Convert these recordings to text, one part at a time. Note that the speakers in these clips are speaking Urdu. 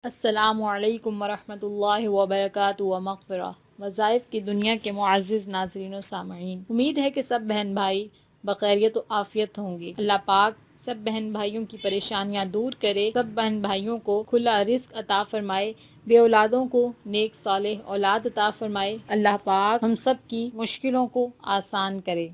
السلام علیکم ورحمۃ اللہ وبرکاتہ و مغفرہ۔ وظائف کی دنیا کے معزز ناظرین و سامعین، امید ہے کہ سب بہن بھائی بخیریت و عافیت ہوں گے۔ اللہ پاک سب بہن بھائیوں کی پریشانیاں دور کرے، سب بہن بھائیوں کو کھلا رزق عطا فرمائے، بے اولادوں کو نیک صالح اولاد عطا فرمائے۔ اللہ پاک ہم سب کی مشکلوں کو آسان کرے،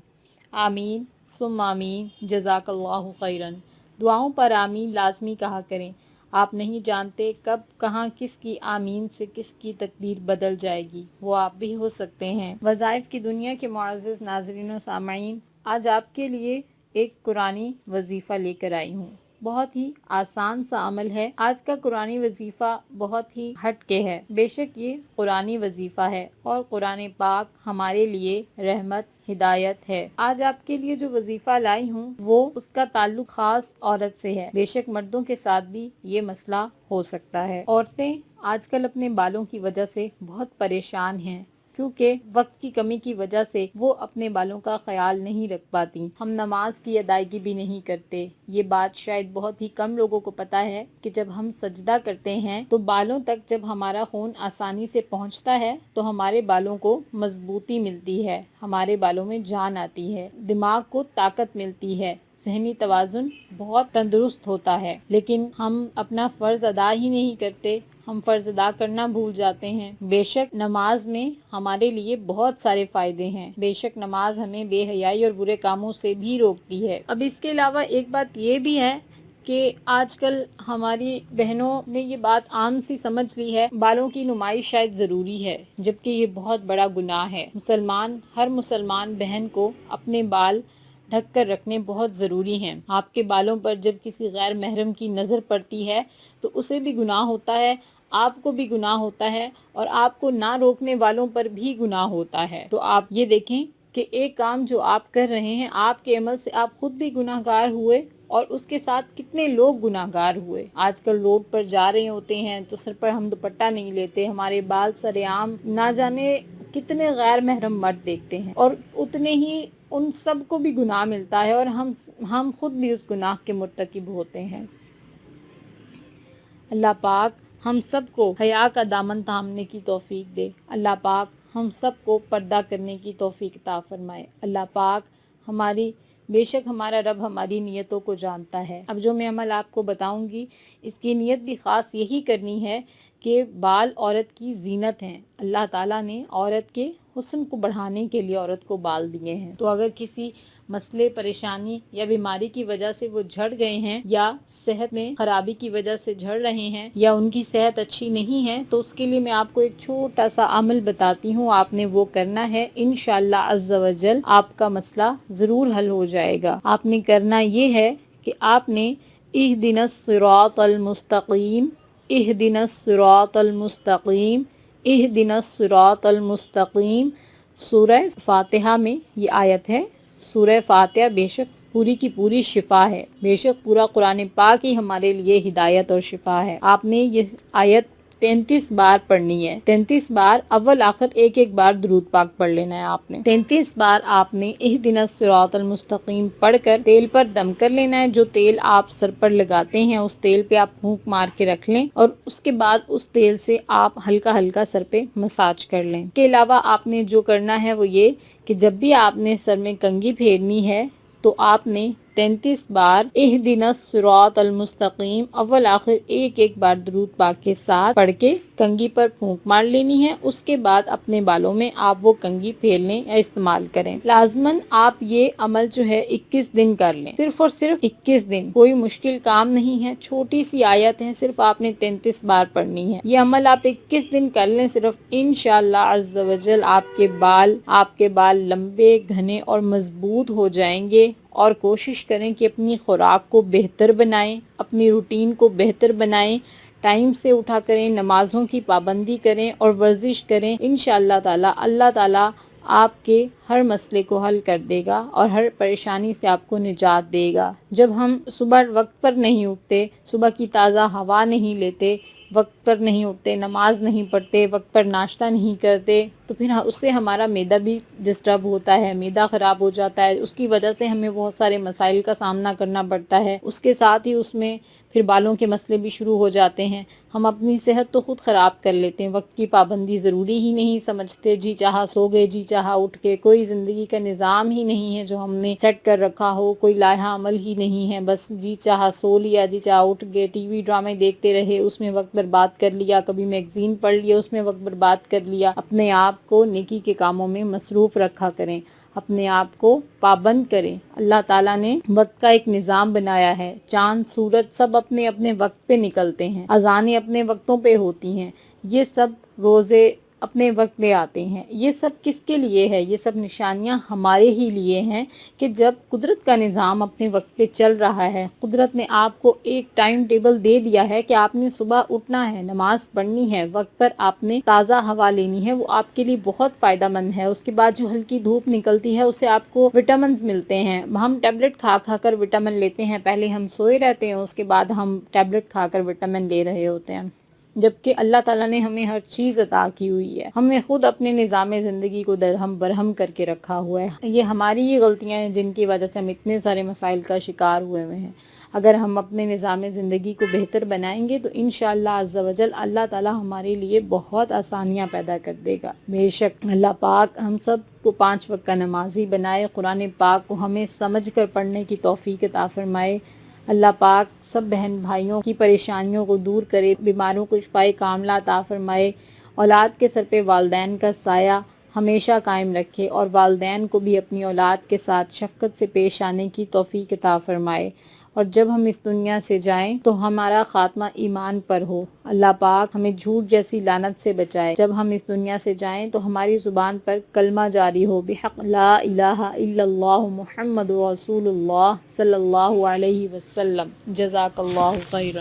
آمین ثم آمین۔ جزاک اللہ خیرن۔ دعاؤں پر آمین لازمی کہا کریں۔ آپ نہیں جانتے کب کہاں کس کی آمین سے کس کی تقدیر بدل جائے گی، وہ آپ بھی ہو سکتے ہیں۔ وظائف کی دنیا کے معزز ناظرین و سامعین، آج آپ کے لیے ایک قرآنی وظیفہ لے کر آئی ہوں۔ بہت ہی آسان سا عمل ہے۔ آج کا قرآنی وظیفہ بہت ہی ہٹ کے ہے، بے شک یہ قرآنی وظیفہ ہے اور قرآن پاک ہمارے لیے رحمت ہدایت ہے۔ آج آپ کے لیے جو وظیفہ لائی ہوں وہ اس کا تعلق خاص عورت سے ہے، بے شک مردوں کے ساتھ بھی یہ مسئلہ ہو سکتا ہے۔ عورتیں آج کل اپنے بالوں کی وجہ سے بہت پریشان ہیں، کیونکہ وقت کی کمی کی وجہ سے وہ اپنے بالوں کا خیال نہیں رکھ پاتی۔ ہم نماز کی ادائیگی بھی نہیں کرتے۔ یہ بات شاید بہت ہی کم لوگوں کو پتا ہے کہ جب ہم سجدہ کرتے ہیں تو بالوں تک جب ہمارا خون آسانی سے پہنچتا ہے تو ہمارے بالوں کو مضبوطی ملتی ہے، ہمارے بالوں میں جان آتی ہے، دماغ کو طاقت ملتی ہے، ذہنی توازن بہت تندرست ہوتا ہے۔ لیکن ہم اپنا فرض ادا ہی نہیں کرتے، ہم فرض ادا کرنا بھول جاتے ہیں۔ بے شک نماز میں ہمارے لیے بہت سارے فائدے ہیں، بے شک نماز ہمیں بے حیائی اور برے کاموں سے بھی روکتی ہے۔ اب اس کے علاوہ ایک بات یہ بھی ہے کہ آج کل ہماری بہنوں نے یہ بات عام سی سمجھ لی ہے، بالوں کی نمائش شاید ضروری ہے، جبکہ یہ بہت بڑا گناہ ہے۔ ہر مسلمان بہن کو اپنے بال ڈھک کر رکھنے بہت ضروری ہیں۔ آپ کے بالوں پر جب کسی غیر محرم کی نظر پڑتی ہے تو اسے بھی گناہ ہوتا ہے، آپ کو بھی گناہ ہوتا ہے، اور آپ کو نہ روکنے والوں پر بھی گناہ ہوتا ہے۔ تو آپ یہ دیکھیں کہ ایک کام جو آپ کر رہے ہیں، آپ کے عمل سے آپ خود بھی گناہ گار ہوئے اور اس کے ساتھ کتنے لوگ گناہ گار ہوئے۔ آج کل روڈ پر جا رہے ہوتے ہیں تو سر پر ہم دوپٹہ نہیں لیتے، ہمارے بال سر عام نہ جانے کتنے غیر محرم مرد دیکھتے ہیں، اور اتنے ہی ان سب کو بھی گناہ ملتا ہے اور ہم خود بھی اس گناہ کے مرتکب ہوتے ہیں۔ اللہ پاک ہم سب کو حیا کا دامن تھامنے کی توفیق دے۔ اللہ پاک ہم سب کو پردہ کرنے کی توفیق عطا فرمائے۔ اللہ پاک بے شک ہمارا رب ہماری نیتوں کو جانتا ہے۔ اب جو میں عمل آپ کو بتاؤں گی، اس کی نیت بھی خاص یہی کرنی ہے کہ بال عورت کی زینت ہیں۔ اللہ تعالیٰ نے عورت کے حسن کو بڑھانے کے لیے عورت کو بال دیے ہیں، تو اگر کسی مسئلے، پریشانی یا بیماری کی وجہ سے وہ جھڑ گئے ہیں، یا صحت میں خرابی کی وجہ سے جھڑ رہے ہیں، یا ان کی صحت اچھی نہیں ہے، تو اس کے لیے میں آپ کو ایک چھوٹا سا عمل بتاتی ہوں، آپ نے وہ کرنا ہے۔ انشاءاللہ عز و جل آپ کا مسئلہ ضرور حل ہو جائے گا۔ آپ نے کرنا یہ ہے کہ آپ نے اہدنا الصراط المستقیم، اہدنا الصراط المستقیم، اہدنا الصراط المستقیم، سورہ فاتحہ میں یہ آیت ہے۔ سورہ فاتحہ بے شک پوری کی پوری شفا ہے، بے شک پورا قرآن پاک ہی ہمارے لیے ہدایت اور شفا ہے۔ آپ نے یہ آیت 33 بار پڑھنی ہے، 33 بار، اول آخر ایک ایک بار درود پاک پڑھ لینا ہے آپ نے۔ 33 بار آپ نے اہدنا الصراط المستقیم پڑھ کر تیل پر دم کر لینا ہے۔ جو تیل آپ سر پر لگاتے ہیں اس تیل پہ آپ پھونک مار کے رکھ لیں، اور اس کے بعد اس تیل سے آپ ہلکا ہلکا سر پہ مساج کر لیں۔ اس کے علاوہ آپ نے جو کرنا ہے وہ یہ کہ جب بھی آپ نے سر میں کنگھی پھیرنی ہے تو آپ نے 33 بار اہدنا الصراط المستقیم اول آخر ایک ایک بار درود پاک کے ساتھ پڑھ کے کنگھی پر پھونک مار لینی ہے۔ اس کے بعد اپنے بالوں میں آپ وہ کنگھی پھیر لیں یا استعمال کریں۔ لازماً آپ یہ عمل جو ہے 21 دن کر لیں، صرف اور صرف 21 دن۔ کوئی مشکل کام نہیں ہے، چھوٹی سی آیت ہے، صرف آپ نے 33 بار پڑھنی ہے۔ یہ عمل آپ 21 دن کر لیں صرف، انشاءاللہ عز و جل آپ کے بال لمبے، گھنے اور مضبوط ہو جائیں گے۔ اور کوشش کریں کہ اپنی خوراک کو بہتر بنائیں، اپنی روٹین کو بہتر بنائیں، ٹائم سے اٹھا کریں، نمازوں کی پابندی کریں اور ورزش کریں۔ انشاءاللہ تعالی اللہ تعالی آپ کے ہر مسئلے کو حل کر دے گا اور ہر پریشانی سے آپ کو نجات دے گا۔ جب ہم صبح وقت پر نہیں اٹھتے، صبح کی تازہ ہوا نہیں لیتے، وقت پر نہیں اٹھتے، نماز نہیں پڑھتے، وقت پر ناشتہ نہیں کرتے، تو پھر اس سے ہمارا معدہ بھی ڈسٹرب ہوتا ہے، معدہ خراب ہو جاتا ہے، اس کی وجہ سے ہمیں بہت سارے مسائل کا سامنا کرنا پڑتا ہے، اس کے ساتھ ہی اس میں پھر بالوں کے مسئلے بھی شروع ہو جاتے ہیں۔ ہم اپنی صحت تو خود خراب کر لیتے ہیں، وقت کی پابندی ضروری ہی نہیں سمجھتے، جی چاہا سو گئے، جی چاہا اٹھ کے، کوئی زندگی کا نظام ہی نہیں ہے جو ہم نے سیٹ کر رکھا ہو، کوئی لائحہ عمل ہی نہیں ہے، بس جی چاہا سو لیا، جی چاہا اٹھ گئے، ٹی وی ڈرامے دیکھتے رہے، اس میں وقت برباد کر لیا، کبھی میگزین پڑھ لیا، اس میں وقت برباد کر لیا۔ اپنے آپ کو نیکی کے کاموں میں مصروف رکھا کریں، اپنے آپ کو پابند کریں۔ اللہ تعالیٰ نے وقت کا ایک نظام بنایا ہے، چاند سورج سب اپنے اپنے وقت پہ نکلتے ہیں، اذانیں اپنے وقتوں پہ ہوتی ہیں، یہ سب روزے اپنے وقت پہ آتے ہیں۔ یہ سب کس کے لیے ہے؟ یہ سب نشانیاں ہمارے ہی لیے ہیں کہ جب قدرت کا نظام اپنے وقت پہ چل رہا ہے، قدرت نے آپ کو ایک ٹائم ٹیبل دے دیا ہے کہ آپ نے صبح اٹھنا ہے، نماز پڑھنی ہے، وقت پر آپ نے تازہ ہوا لینی ہے، وہ آپ کے لیے بہت فائدہ مند ہے۔ اس کے بعد جو ہلکی دھوپ نکلتی ہے اس سے آپ کو وٹامنز ملتے ہیں۔ ہم ٹیبلٹ کھا کھا کر وٹامن لیتے ہیں، پہلے ہم سوئے رہتے ہیں، اس کے بعد ہم ٹیبلٹ کھا کر وٹامن لے رہے ہوتے ہیں، جبکہ اللہ تعالیٰ نے ہمیں ہر چیز عطا کی ہوئی ہے۔ ہمیں خود اپنے نظام زندگی کو درہم برہم کر کے رکھا ہوا ہے۔ یہ ہماری ہی غلطیاں ہیں جن کی وجہ سے ہم اتنے سارے مسائل کا شکار ہوئے ہیں۔ اگر ہم اپنے نظام زندگی کو بہتر بنائیں گے تو انشاءاللہ عز و جل اللہ تعالیٰ ہمارے لیے بہت آسانیاں پیدا کر دے گا۔ بے شک اللہ پاک ہم سب کو 5 وقت کا نمازی بنائے، قرآن پاک کو ہمیں سمجھ کر پڑھنے کی توفیق عطا فرمائے۔ اللہ پاک سب بہن بھائیوں کی پریشانیوں کو دور کرے، بیماروں کو شفائے کاملہ عطا فرمائے، اولاد کے سر پہ والدین کا سایہ ہمیشہ قائم رکھے، اور والدین کو بھی اپنی اولاد کے ساتھ شفقت سے پیش آنے کی توفیق عطا فرمائے، اور جب ہم اس دنیا سے جائیں تو ہمارا خاتمہ ایمان پر ہو۔ اللہ پاک ہمیں جھوٹ جیسی لعنت سے بچائے، جب ہم اس دنیا سے جائیں تو ہماری زبان پر کلمہ جاری ہو، بحق لا الہ الا اللہ محمد رسول اللہ صلی اللہ علیہ وسلم۔ جزاک اللہ خیرا۔